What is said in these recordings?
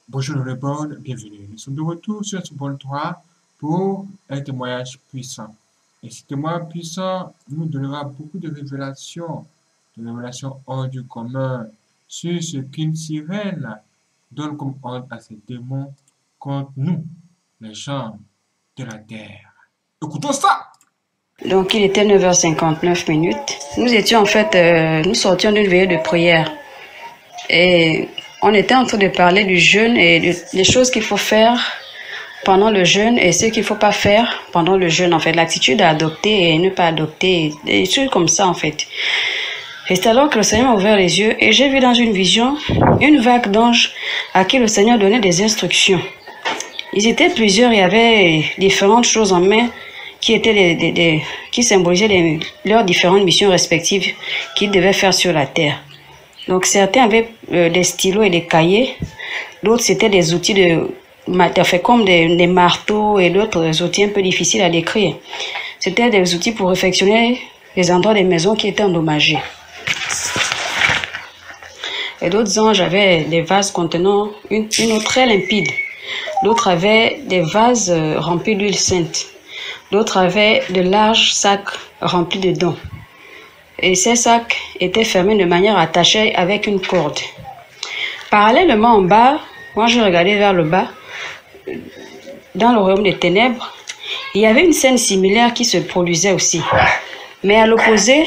Bonjour le bon, bienvenue. Nous sommes de retour sur ce bon 3 pour un témoignage puissant. Et ce témoignage puissant nous donnera beaucoup de révélations hors du commun sur ce qu'une sirène donne comme ordre à ses démons contre nous, les gens de la terre. Écoutons ça! Donc, il était 9h59 minutes. Nous sortions d'une veillée de prière. Et on était en train de parler du jeûne et des choses qu'il faut faire pendant le jeûne et ce qu'il ne faut pas faire pendant le jeûne, en fait. L'attitude à adopter et ne pas adopter, des choses comme ça, en fait. Et c'est alors que le Seigneur m'a ouvert les yeux et j'ai vu dans une vision une vague d'anges à qui le Seigneur donnait des instructions. Ils étaient plusieurs, il y avait différentes choses en main qui étaient qui symbolisaient leurs différentes missions respectives qu'ils devaient faire sur la terre. Donc certains avaient des stylos et des cahiers, d'autres c'était des outils comme des marteaux et d'autres outils un peu difficiles à décrire. C'était des outils pour réfectionner les endroits des maisons qui étaient endommagés. Et d'autres anges avaient des vases contenant une eau très limpide. D'autres avaient des vases remplis d'huile sainte. D'autres avaient de larges sacs remplis de dons. Et ces sacs étaient fermés de manière attachée avec une corde. Parallèlement en bas, quand je regardais vers le bas, dans le royaume des ténèbres, il y avait une scène similaire qui se produisait aussi. Mais à l'opposé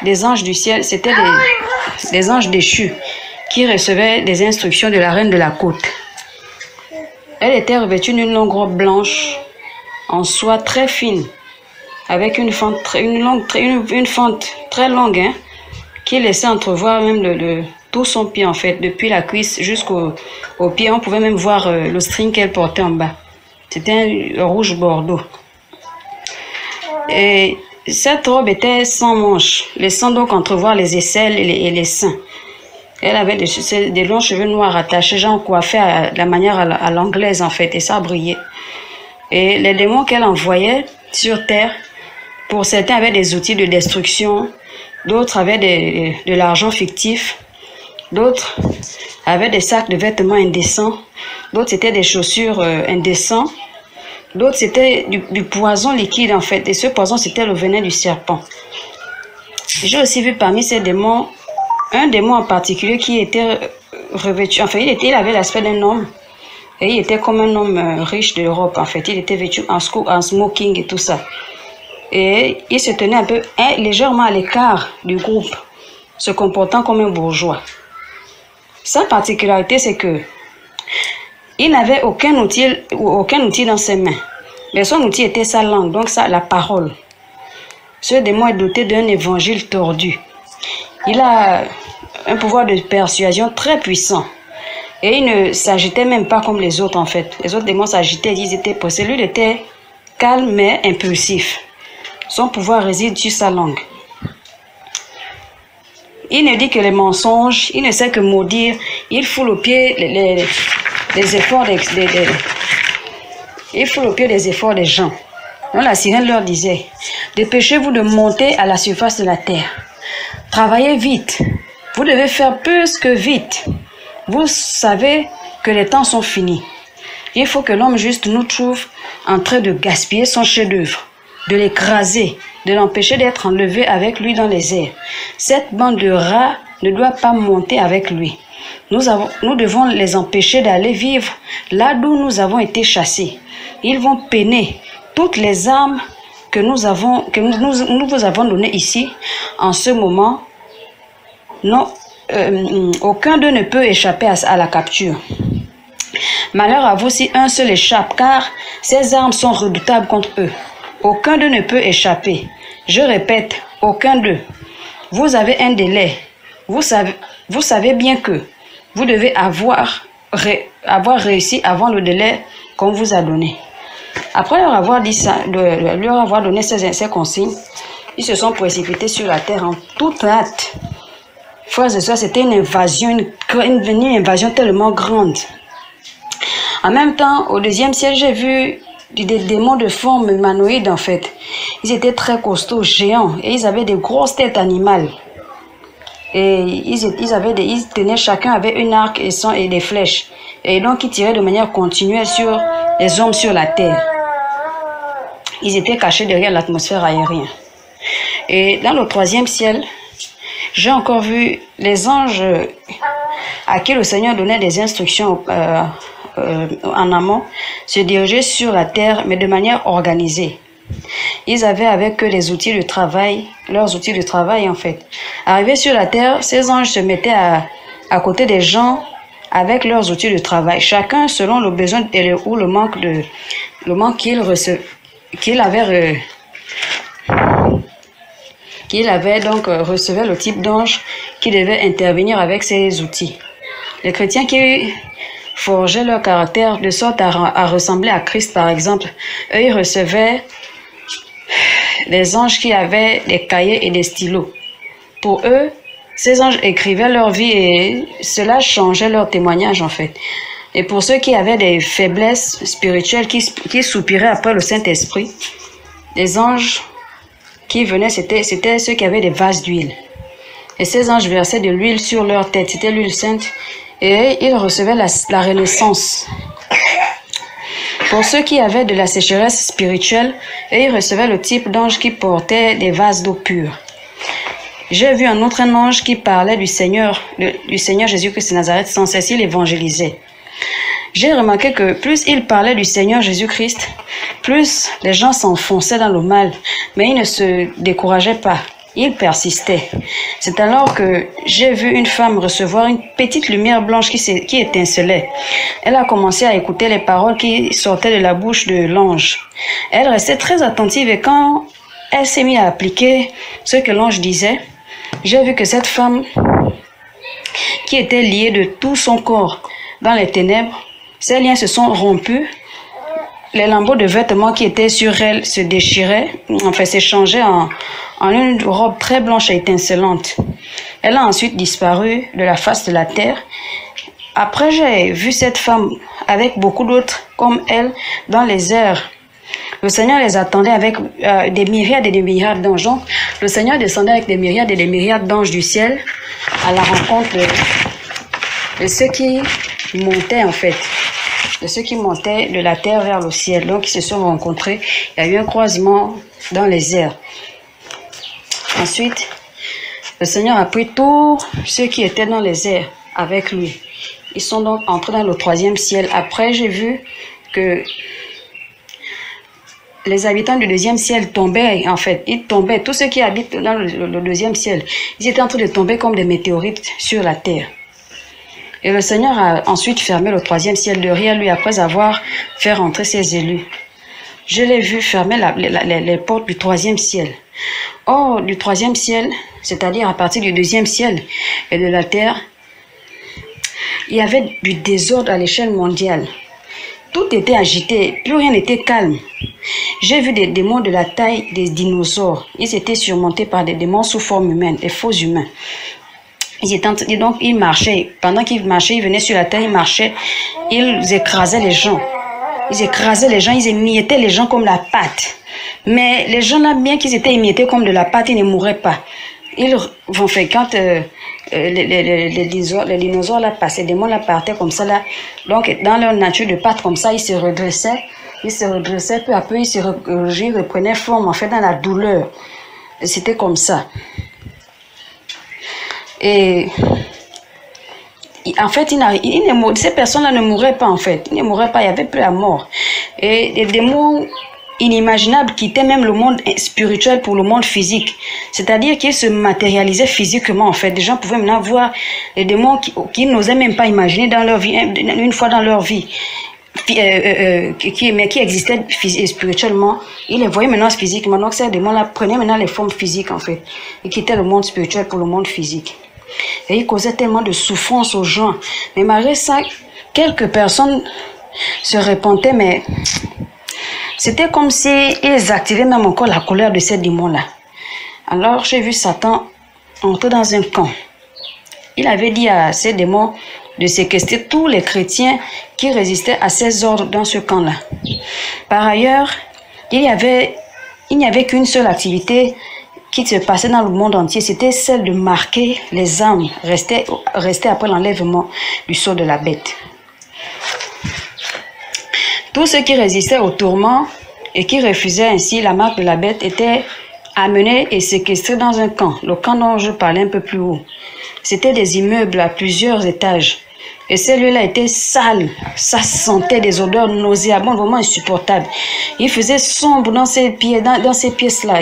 des anges du ciel, c'était des anges déchus qui recevaient des instructions de la reine de la côte. Elle était revêtue d'une longue robe blanche en soie très fine, avec une fente très longue, hein, qui laissait entrevoir même tout son pied en fait, depuis la cuisse jusqu'au pied. On pouvait même voir le string qu'elle portait en bas. C'était un rouge bordeaux. Et cette robe était sans manches, laissant donc entrevoir les aisselles et les seins. Elle avait des longs cheveux noirs attachés, genre coiffés de la manière à l'anglaise en fait, et ça brillait. Et les démons qu'elle envoyait sur terre, pour certains avaient des outils de destruction, d'autres avaient de l'argent fictif, d'autres avaient des sacs de vêtements indécents, d'autres c'était des chaussures indécents, d'autres c'était du poison liquide en fait, et ce poison c'était le venin du serpent. J'ai aussi vu parmi ces démons, un démon en particulier qui était revêtu, enfin il avait l'aspect d'un homme, et il était comme un homme riche de l'Europe en fait, il était vêtu en smoking et tout ça. Et il se tenait un peu légèrement à l'écart du groupe, se comportant comme un bourgeois. Sa particularité, c'est que il n'avait aucun outil dans ses mains. Mais son outil était sa langue, donc ça, la parole. Ce démon est doté d'un évangile tordu. Il a un pouvoir de persuasion très puissant. Et il ne s'agitait même pas comme les autres en fait. Les autres démons s'agitaient, ils étaient pressés. Lui, il était calme mais impulsif. Son pouvoir réside sur sa langue. Il ne dit que les mensonges, il ne sait que maudire. Il foule au pied les efforts il foule au pied des efforts des gens. Donc la sirène leur disait, dépêchez-vous de monter à la surface de la terre. Travaillez vite. Vous devez faire plus que vite. Vous savez que les temps sont finis. Il faut que l'homme juste nous trouve en train de gaspiller son chef-d'œuvre, de l'écraser, de l'empêcher d'être enlevé avec lui dans les airs. Cette bande de rats ne doit pas monter avec lui. Nous devons les empêcher d'aller vivre là d'où nous avons été chassés. Ils vont peiner toutes les armes que nous vous avons données ici. En ce moment, non, aucun d'eux ne peut échapper à la capture. Malheur à vous si un seul échappe, car ces armes sont redoutables contre eux. Aucun d'eux ne peut échapper. Je répète, aucun d'eux. Vous avez un délai. Vous savez bien que vous devez avoir réussi avant le délai qu'on vous a donné. Après leur avoir dit ça, leur avoir donné ces consignes, ils se sont précipités sur la terre en toute hâte. Frères et sœurs, c'était une invasion tellement grande. En même temps, au deuxième ciel, j'ai vu des démons de forme humanoïde en fait. Ils étaient très costauds, géants, et ils avaient des grosses têtes animales. Et ils tenaient, chacun avait un arc et des flèches. Et donc, ils tiraient de manière continuelle sur les hommes sur la terre. Ils étaient cachés derrière l'atmosphère aérienne. Et dans le 3e ciel, j'ai encore vu les anges à qui le Seigneur donnait des instructions en amont, se diriger sur la terre, mais de manière organisée. Ils avaient avec eux les outils de travail, leurs outils de travail en fait. Arrivés sur la terre, ces anges se mettaient à côté des gens avec leurs outils de travail, chacun selon le besoin ou le manque qu'il avait donc recevait le type d'ange qui devait intervenir avec ces outils. Les chrétiens qui forgeaient leur caractère de sorte à ressembler à Christ par exemple, eux ils recevaient des anges qui avaient des cahiers et des stylos. Pour eux, ces anges écrivaient leur vie et cela changeait leur témoignage en fait. Et pour ceux qui avaient des faiblesses spirituelles, qui soupiraient après le Saint-Esprit, les anges qui venaient, c'était ceux qui avaient des vases d'huile. Et ces anges versaient de l'huile sur leur tête, c'était l'huile sainte, et ils recevaient la renaissance. Pour ceux qui avaient de la sécheresse spirituelle, ils recevaient le type d'ange qui portait des vases d'eau pure. J'ai vu un autre ange qui parlait du Seigneur Jésus-Christ de Nazareth sans cesse, il évangélisait. J'ai remarqué que plus il parlait du Seigneur Jésus-Christ, plus les gens s'enfonçaient dans le mal, mais ils ne se décourageaient pas, ils persistaient. C'est alors que j'ai vu une femme recevoir une petite lumière blanche qui étincelait. Elle a commencé à écouter les paroles qui sortaient de la bouche de l'ange. Elle restait très attentive et quand elle s'est mise à appliquer ce que l'ange disait, j'ai vu que cette femme qui était liée de tout son corps dans les ténèbres, ses liens se sont rompus, les lambeaux de vêtements qui étaient sur elle se déchiraient, enfin s'échangeaient en une robe très blanche et étincelante. Elle a ensuite disparu de la face de la terre. Après, j'ai vu cette femme avec beaucoup d'autres comme elle dans les airs. Le Seigneur les attendait avec des myriades et des myriades d'anges. Donc, le Seigneur descendait avec des myriades et des myriades d'anges du ciel à la rencontre de ceux qui montaient en fait, de ceux qui montaient de la terre vers le ciel. Donc, ils se sont rencontrés. Il y a eu un croisement dans les airs. Ensuite, le Seigneur a pris tous ceux qui étaient dans les airs avec lui. Ils sont donc entrés dans le 3e ciel. Après, j'ai vu que les habitants du 2e ciel tombaient, en fait. Ils tombaient. Tous ceux qui habitent dans le 2e ciel, ils étaient en train de tomber comme des météorites sur la terre. Et le Seigneur a ensuite fermé le 3e ciel derrière lui après avoir fait rentrer ses élus. Je l'ai vu fermer les portes du 3e ciel. Or, du 3e ciel, c'est-à-dire à partir du 2e ciel et de la terre, il y avait du désordre à l'échelle mondiale. Tout était agité, plus rien n'était calme. J'ai vu des démons de la taille des dinosaures. Ils étaient surmontés par des démons sous forme humaine, des faux humains. Ils marchaient. Pendant qu'ils marchaient, ils venaient sur la terre, ils marchaient. Ils écrasaient les gens. Ils émiettaient les gens comme la pâte. Mais les gens là, bien qu'ils étaient émiettés comme de la pâte, ils ne mouraient pas. Quand les dinosaures là passaient, les démons là partaient comme ça là. Donc dans leur nature de pâte comme ça, ils se redressaient, peu à peu, ils reprenaient forme en fait dans la douleur. C'était comme ça. Et en fait, ces personnes-là ne mouraient pas en fait. Ils ne mouraient pas, il n'y avait plus la mort. Et des démons inimaginables quittaient même le monde spirituel pour le monde physique. C'est-à-dire qu'ils se matérialisaient physiquement en fait. Des gens pouvaient maintenant voir les démons qu'ils n'osaient même pas imaginer dans leur vie, une fois dans leur vie. Mais qui existaient spirituellement, ils les voyaient maintenant physiquement. Donc ces démons-là prenaient maintenant les formes physiques en fait. Ils quittaient le monde spirituel pour le monde physique. Et ils causaient tellement de souffrance aux gens. Mais malgré ça, quelques personnes se repentaient, mais c'était comme si ils activaient même encore la colère de ces démons-là. Alors j'ai vu Satan entrer dans un camp. Il avait dit à ces démons de séquestrer tous les chrétiens qui résistaient à ses ordres dans ce camp-là. Par ailleurs, il n'y avait qu'une seule activité qui se passait dans le monde entier, c'était celle de marquer les âmes restées après l'enlèvement du sceau de la bête. Tous ceux qui résistaient au tourment et qui refusaient ainsi la marque de la bête étaient amenés et séquestrés dans un camp, le camp dont je parlais un peu plus haut. C'était des immeubles à plusieurs étages. Et ces lieux-là étaient sales. Ça sentait des odeurs nauséabondes, vraiment insupportables. Il faisait sombre dans ces pièces-là.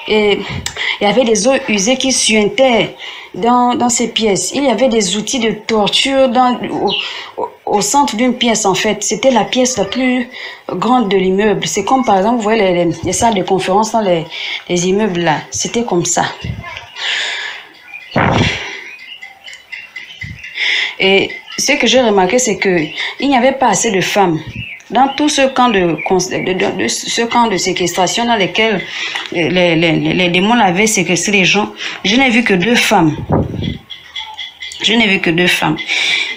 Et il y avait des eaux usées qui suintaient dans ces pièces. Il y avait des outils de torture au centre d'une pièce, en fait. C'était la pièce la plus grande de l'immeuble. C'est comme, par exemple, vous voyez les salles de conférence dans les immeubles, là. C'était comme ça. Et ce que j'ai remarqué, c'est qu'il n'y avait pas assez de femmes. Dans tout ce camp de séquestration dans lequel les démons avaient séquestré les gens, je n'ai vu que 2 femmes. Je n'ai vu que 2 femmes.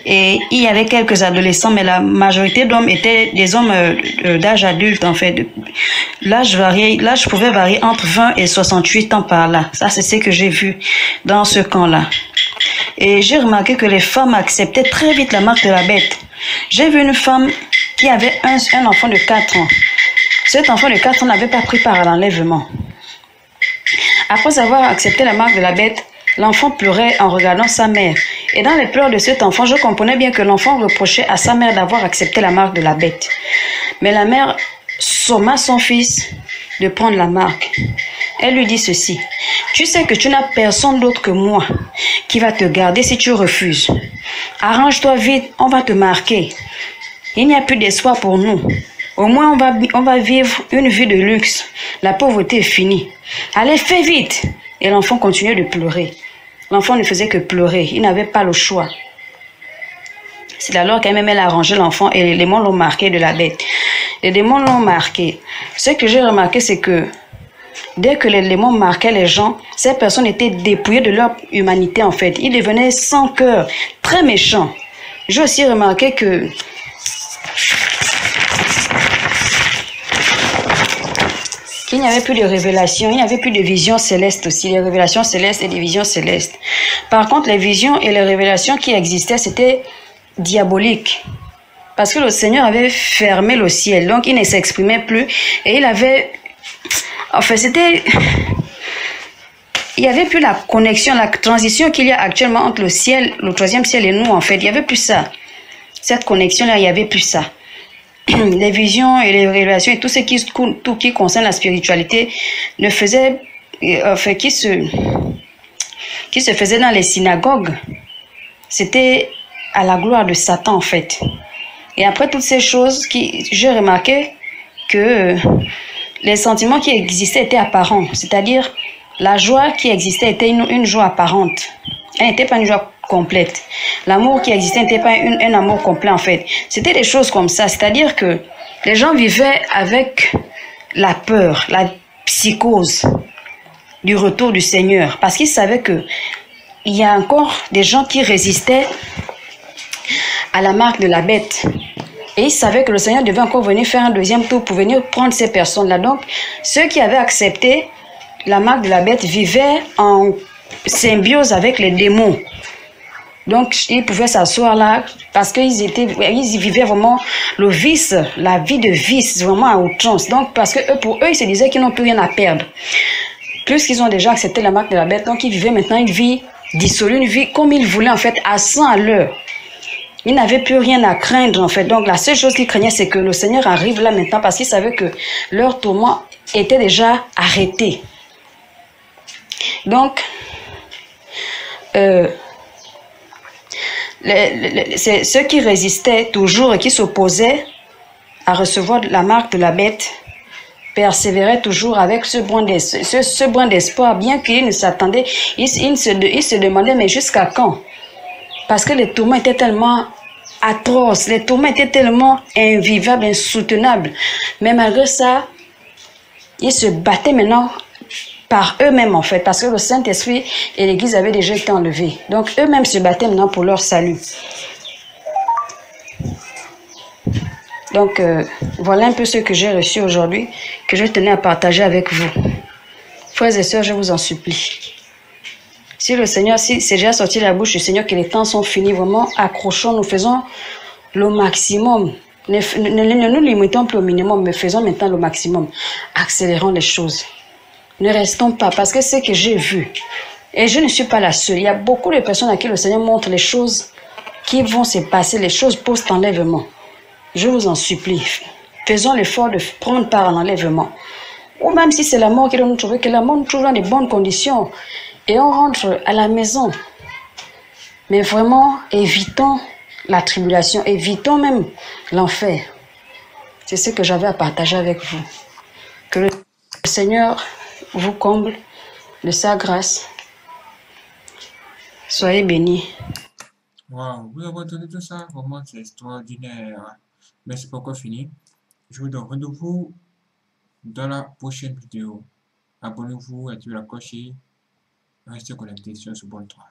Et il y avait quelques adolescents, mais la majorité d'hommes étaient des hommes d'âge adulte, en fait. L'âge pouvait varier entre 20 et 68 ans par là. Ça, c'est ce que j'ai vu dans ce camp-là. Et j'ai remarqué que les femmes acceptaient très vite la marque de la bête. J'ai vu une femme qui avait un enfant de 4 ans. Cet enfant de 4 ans n'avait pas pris part à l'enlèvement. Après avoir accepté la marque de la bête, l'enfant pleurait en regardant sa mère. Et dans les pleurs de cet enfant, je comprenais bien que l'enfant reprochait à sa mère d'avoir accepté la marque de la bête. Mais la mère somma son fils de prendre la marque. Elle lui dit ceci: tu sais que tu n'as personne d'autre que moi qui va te garder si tu refuses. Arrange-toi vite, on va te marquer. Il n'y a plus d'espoir pour nous. Au moins, on va vivre une vie de luxe. La pauvreté est finie. Allez, fais vite. Et l'enfant continuait de pleurer. L'enfant ne faisait que pleurer. Il n'avait pas le choix. C'est alors quand même elle a arrangé l'enfant et les démons l'ont marqué de la bête. Les démons l'ont marqué. Ce que j'ai remarqué, c'est que dès que les démons marquaient les gens, ces personnes étaient dépouillées de leur humanité, en fait. Ils devenaient sans cœur, très méchants. J'ai aussi remarqué que qu'il n'y avait plus de révélations, il n'y avait plus de visions célestes aussi, les révélations célestes et des visions célestes. Par contre, les visions et les révélations qui existaient, c'était diabolique. Parce que le Seigneur avait fermé le ciel, donc il ne s'exprimait plus et il avait... Enfin, c'était... Il n'y avait plus la connexion, la transition qu'il y a actuellement entre le ciel, le 3e ciel et nous, en fait. Il n'y avait plus ça. Cette connexion-là, il n'y avait plus ça. Les visions et les révélations et tout ce qui concerne la spiritualité ne faisait... Enfin, qui se faisait dans les synagogues, c'était à la gloire de Satan, en fait. Et après toutes ces choses, j'ai remarqué que les sentiments qui existaient étaient apparents. C'est-à-dire, la joie qui existait était une joie apparente. Elle n'était pas une joie complète. L'amour qui existait n'était pas un amour complet, en fait. C'était des choses comme ça. C'est-à-dire que les gens vivaient avec la peur, la psychose du retour du Seigneur. Parce qu'ils savaient que il y a encore des gens qui résistaient à la marque de la bête. Et ils savaient que le Seigneur devait encore venir faire un 2e tour pour venir prendre ces personnes-là. Donc, ceux qui avaient accepté la marque de la bête vivaient en symbiose avec les démons. Donc, ils pouvaient s'asseoir là parce qu'ils vivaient vraiment le vice, la vie de vice, vraiment à outrance. Donc, parce que pour eux, ils se disaient qu'ils n'ont plus rien à perdre. Puisqu'ils ont déjà accepté la marque de la bête, donc ils vivaient maintenant une vie dissolue, une vie comme ils voulaient, en fait, à 100 à l'heure. Ils n'avaient plus rien à craindre, en fait. Donc, la seule chose qu'ils craignaient, c'est que le Seigneur arrive là maintenant parce qu'ils savaient que leur tourment était déjà arrêté. Donc, ceux qui résistaient toujours et qui s'opposaient à recevoir la marque de la bête persévéraient toujours avec ce brin d'espoir, bien qu'ils ne s'attendaient, ils se demandaient mais jusqu'à quand? Parce que les tourments étaient tellement atroces, les tourments étaient tellement invivables, insoutenables. Mais malgré ça, ils se battaient maintenant par eux-mêmes, en fait, parce que le Saint-Esprit et l'Église avaient déjà été enlevés. Donc, eux-mêmes se battaient maintenant pour leur salut. Donc, voilà un peu ce que j'ai reçu aujourd'hui, que je tenais à partager avec vous. Frères et sœurs, je vous en supplie. Si le Seigneur, si c'est déjà sorti de la bouche du Seigneur que les temps sont finis, vraiment, accrochons, nous faisons le maximum. Ne nous limitons plus au minimum, mais faisons maintenant le maximum. Accélérons les choses. Ne restons pas, parce que c'est ce que j'ai vu. Et je ne suis pas la seule. Il y a beaucoup de personnes à qui le Seigneur montre les choses qui vont se passer, les choses post-enlèvement. Je vous en supplie. Faisons l'effort de prendre part à l'enlèvement. Ou même si c'est la mort qui doit nous trouver, que la mort nous trouve dans de bonnes conditions. Et on rentre à la maison. Mais vraiment, évitons la tribulation, évitons même l'enfer. C'est ce que j'avais à partager avec vous. Que le Seigneur vous comble de sa grâce. Soyez bénis. Wow, vous avez entendu tout ça? Vraiment, c'est extraordinaire. Mais c'est pas encore fini. Je vous donne rendez-vous dans la prochaine vidéo. Abonnez-vous, activez la cloche et restez connectés sur ce bon 3.